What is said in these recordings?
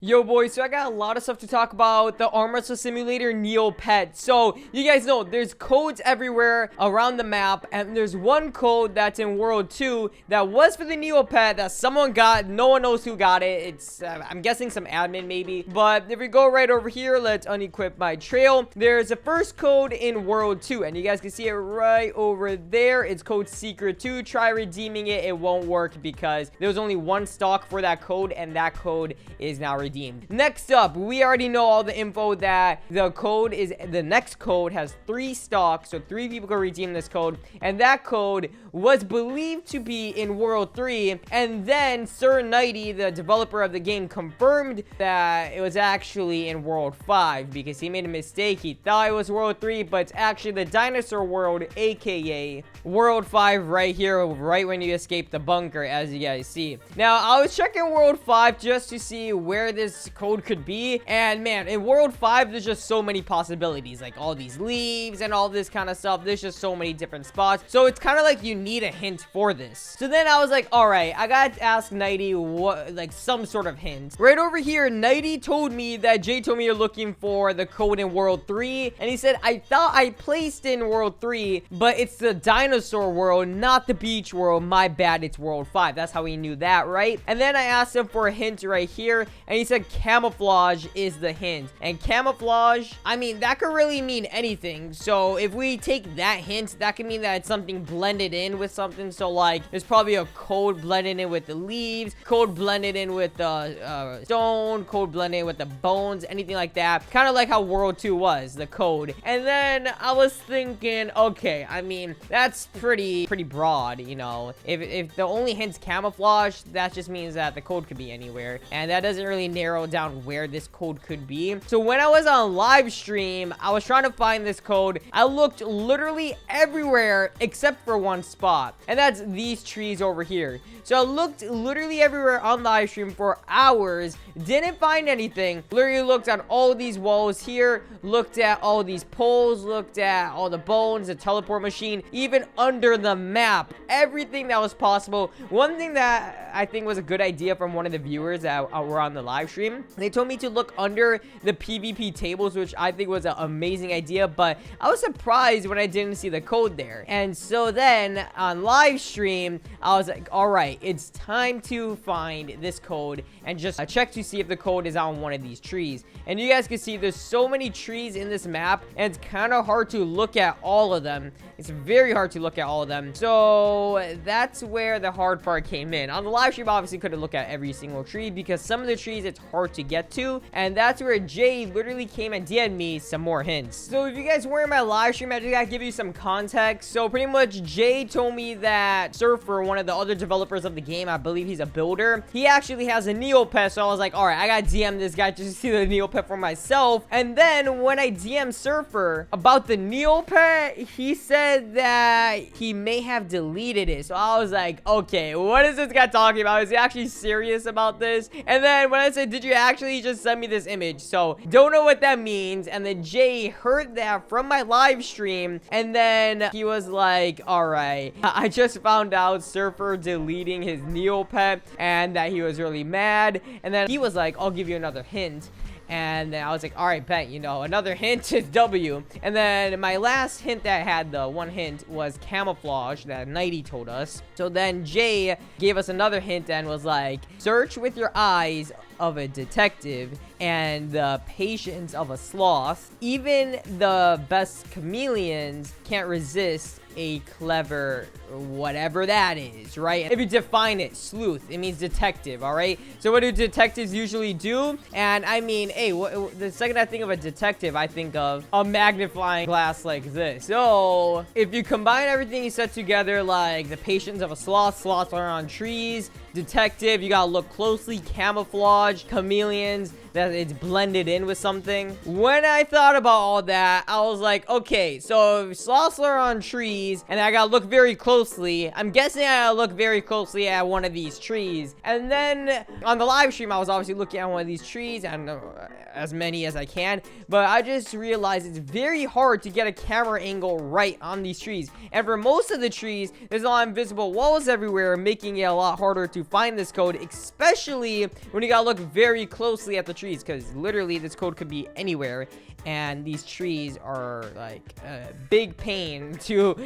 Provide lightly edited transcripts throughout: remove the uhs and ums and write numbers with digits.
Yo boys, so I got a lot of stuff to talk about the Arm Wrestle Simulator Neopet. So you guys know there's codes everywhere around the map, and there's one code that's in World 2 that was for the Neopet that someone got. No one knows who got it. It's I'm guessing some admin maybe. But if we go right over here, let's unequip my trail. There's a first code in World 2, and you guys can see it right over there. It's code Secret 2. Try redeeming it. It won't work because there was only one stock for that code, and that code is now redeemed. Next up, we already know all the info that the next code has 3 stocks, so 3 people can redeem this code, and that code was believed to be in World 3, and then Sir Nighty, the developer of the game, confirmed that it was actually in World 5 because he made a mistake. He thought it was World 3, but it's actually the dinosaur world, aka World 5 right here, right when you escape the bunker, as you guys see. Now, I was checking World 5 just to see where this code could be, and man, in World 5 there's just so many possibilities, like all these leaves and all this kind of stuff. There's just so many different spots, so it's kind of like you need a hint for this. So then I was like, all right, I gotta ask Nighty what, like some sort of hint. Right over here, Nighty told me that Jay told me you're looking for the code in World 3, and he said I thought I placed in World 3, but it's the dinosaur world, not the beach world. My bad, it's World 5. That's how he knew that, right? And then I asked him for a hint right here, and he said camouflage is the hint. And camouflage, I mean, that could really mean anything. So if we take that hint, that could mean that it's something blended in with something. So like there's probably a code blended in with the leaves, code blended in with the stone, code blended in with the bones, anything like that. Kind of like how World 2 was, the code. And then I was thinking, okay, I mean, that's pretty broad, you know. If the only hint's camouflage, that just means that the code could be anywhere, and that doesn't really narrow down where this code could be. So when I was on live stream, I was trying to find this code. I looked literally everywhere except for one spot, and that's these trees over here. So I looked literally everywhere on live stream for hours, didn't find anything. Literally looked on all these walls here, looked at all these poles, looked at all the bones, the teleport machine, even under the map, everything that was possible. One thing that I think was a good idea from one of the viewers that were on the live stream, they told me to look under the PvP tables, which I think was an amazing idea, but I was surprised when I didn't see the code there. And so then on live stream, I was like, all right, it's time to find this code and just check to see if the code is on one of these trees. And you guys can see there's so many trees in this map, and it's kind of hard to look at all of them. It's very hard to look at all of them. So that's where the hard part came in. On the live stream, obviously couldn't look at every single tree because some of the trees it's hard to get to, and that's where Jay literally came and DM'd me some more hints. So if you guys were in my live stream, I just gotta give you some context. So pretty much Jay told me that Surfer, one of the other developers of the game, I believe he's a builder, he actually has a Neopet. So I was like, all right, I gotta DM this guy just to see the Neopet for myself. And then when I DM'd Surfer about the Neopet, he said that he may have deleted it. So I was like, okay, what is this guy talking about? Is he actually serious about this? And then when I said, did you actually just send me this image? So don't know what that means. And then Jay heard that from my live stream, and then he was like, all right, I just found out Surfer deleting his Neopet and that he was really mad. And then he was like, I'll give you another hint. And then I was like, all right, bet, you know, another hint is W. And then my last hint that I had, the one hint, was camouflage that Nighty told us. So then Jay gave us another hint and was like, search with your eyes of a detective and the patience of a sloth. Even the best chameleons can't resist a clever whatever that is, right? If you define it, sleuth, it means detective, all right? So what do detectives usually do? And I mean, hey, the second I think of a detective, I think of a magnifying glass like this. So if you combine everything you said together, like the patience of a sloth, sloths are on trees, detective, you gotta look closely, camouflage, chameleons, that it's blended in with something. When I thought about all that, I was like, okay, so if sloths are on trees and I gotta look very closely, I'm guessing I gotta look very closely at one of these trees. And then on the live stream, I was obviously looking at one of these trees, and as many as I can, but I just realized it's very hard to get a camera angle right on these trees. And for most of the trees, there's a lot of invisible walls everywhere, making it a lot harder to to find this code, especially when you gotta look very closely at the trees, because literally this code could be anywhere. And these trees are like a big pain to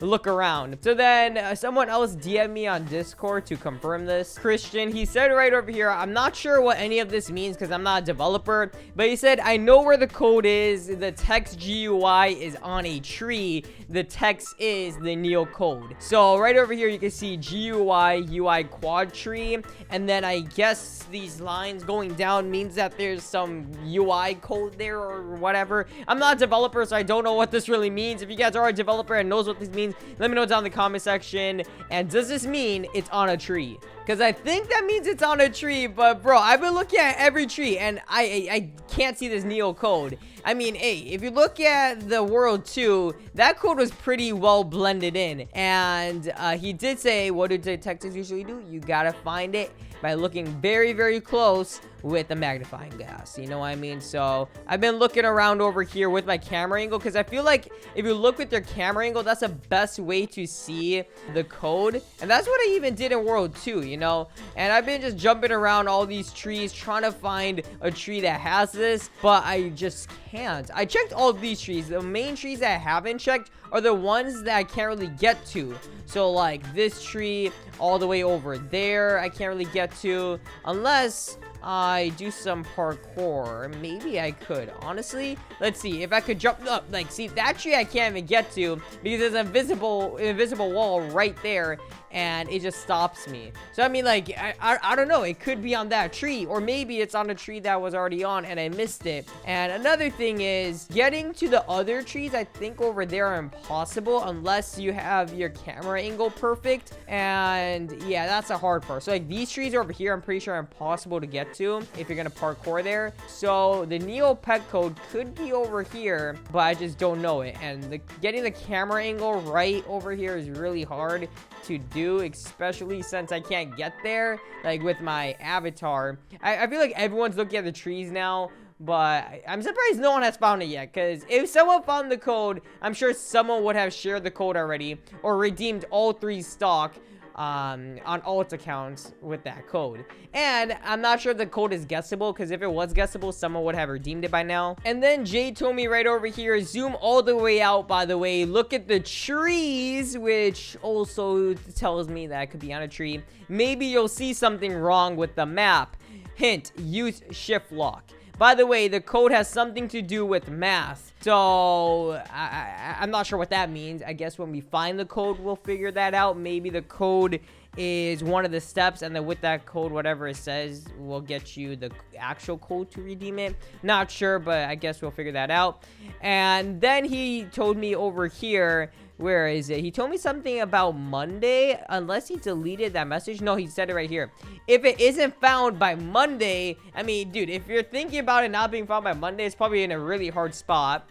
look around. So then someone else DM'd me on Discord to confirm this. Christian, he said right over here, I'm not sure what any of this means because I'm not a developer, but he said, I know where the code is. The text GUI is on a tree. The text is the Neo code. So right over here, you can see GUI, UI quad tree. And then I guess these lines going down means that there's some UI code there or whatever. I'm not a developer, so I don't know what this really means. If you guys are a developer and knows what this means, let me know down in the comment section. And does this mean it's on a tree? Because I think that means it's on a tree, but bro, I've been looking at every tree and I can't see this Neo code. I mean, hey, if you look at the World 2, that code was pretty well blended in. And he did say, what do detectives usually do? You gotta find it by looking very, very close with a magnifying glass. You know what I mean? So I've been looking around over here with my camera angle because I feel like if you look with your camera angle, that's the best way to see the code. And that's what I even did in World 2, you know? And I've been just jumping around all these trees trying to find a tree that has this, but I just can't. I checked all of these trees. The main trees that I haven't checked are the ones that I can't really get to. So like this tree all the way over there, I can't really get to unless I do some parkour. Maybe I could. Honestly, let's see if I could jump up. Like, see, that tree I can't even get to because there's an invisible wall right there, and it just stops me. So I mean, like, I don't know. It could be on that tree, or maybe it's on a tree that was already on and I missed it. And another thing is getting to the other trees. I think over there are impossible unless you have your camera angle perfect. And yeah, that's a hard part. So like these trees over here, I'm pretty sure are impossible to get to if you're gonna parkour there. So the Neo pet code could be over here, but I just don't know it. And getting the camera angle right over here is really hard to do, especially since I can't get there like with my avatar. I feel like everyone's looking at the trees now, but I'm surprised no one has found it yet, because if someone found the code, I'm sure someone would have shared the code already or redeemed all 3 stock on alt accounts with that code. And I'm not sure if the code is guessable, because if it was guessable, someone would have redeemed it by now. And then Jay told me right over here, zoom all the way out, by the way, look at the trees, which also tells me that it could be on a tree. Maybe you'll see something wrong with the map. Hint, use shift lock. By the way, the code has something to do with math. So, I'm not sure what that means. I guess when we find the code, we'll figure that out. Maybe the code is one of the steps, and then with that code, whatever it says, will get you the actual code to redeem it. Not sure, but I guess we'll figure that out. And then he told me over here, where is it? He told me something about Monday, unless he deleted that message. No, he said it right here. If it isn't found by Monday, I mean, dude, if you're thinking about it not being found by Monday, it's probably in a really hard spot.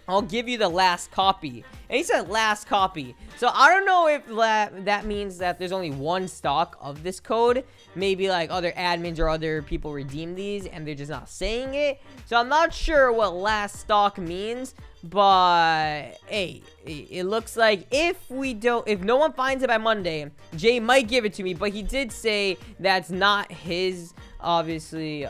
I'll give you the last copy. And he said last copy. So I don't know if that means that there's only 1 stock of this code. Maybe like other admins or other people redeem these and they're just not saying it. So I'm not sure what last stock means. But hey, it looks like if no one finds it by Monday, Jay might give it to me. But he did say that's not his, obviously,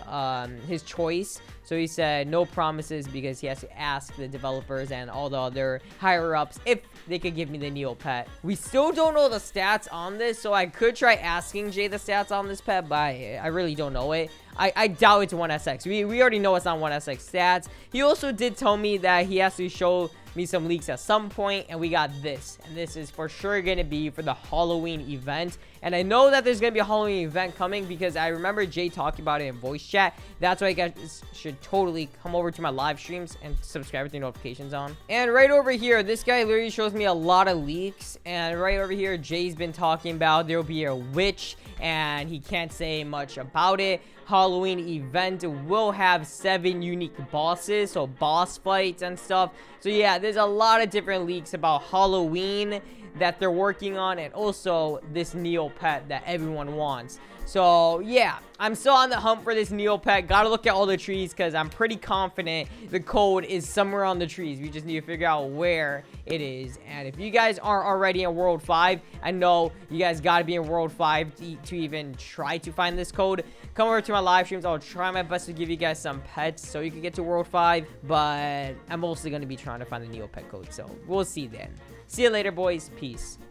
his choice. So he said no promises because he has to ask the developers and all the other higher ups if they could give me the Neo pet. We still don't know the stats on this, so I could try asking Jay the stats on this pet, but I really don't know it. I doubt it's 1SX. We already know it's not 1SX stats. He also did tell me that he has to show me some leaks at some point, and we got this, and this is for sure gonna be for the Halloween event. And I know that there's gonna be a Halloween event coming because I remember Jay talking about it in voice chat. That's why you guys should totally come over to my live streams and subscribe with your notifications on. And right over here, this guy literally shows me a lot of leaks. And right over here, Jay's been talking about there'll be a witch, and he can't say much about it. Halloween event will have 7 unique bosses, so boss fights and stuff. So yeah, there's a lot of different leaks about Halloween that they're working on, and also this Neo pet that everyone wants. So, yeah, I'm still on the hunt for this Neopet. Gotta look at all the trees because I'm pretty confident the code is somewhere on the trees. We just need to figure out where it is. And if you guys aren't already in World 5, I know you guys gotta be in World 5 to even try to find this code. Come over to my live streams. I'll try my best to give you guys some pets so you can get to World 5. But I'm mostly gonna be trying to find the Neopet code. So, we'll see then. See you later, boys. Peace.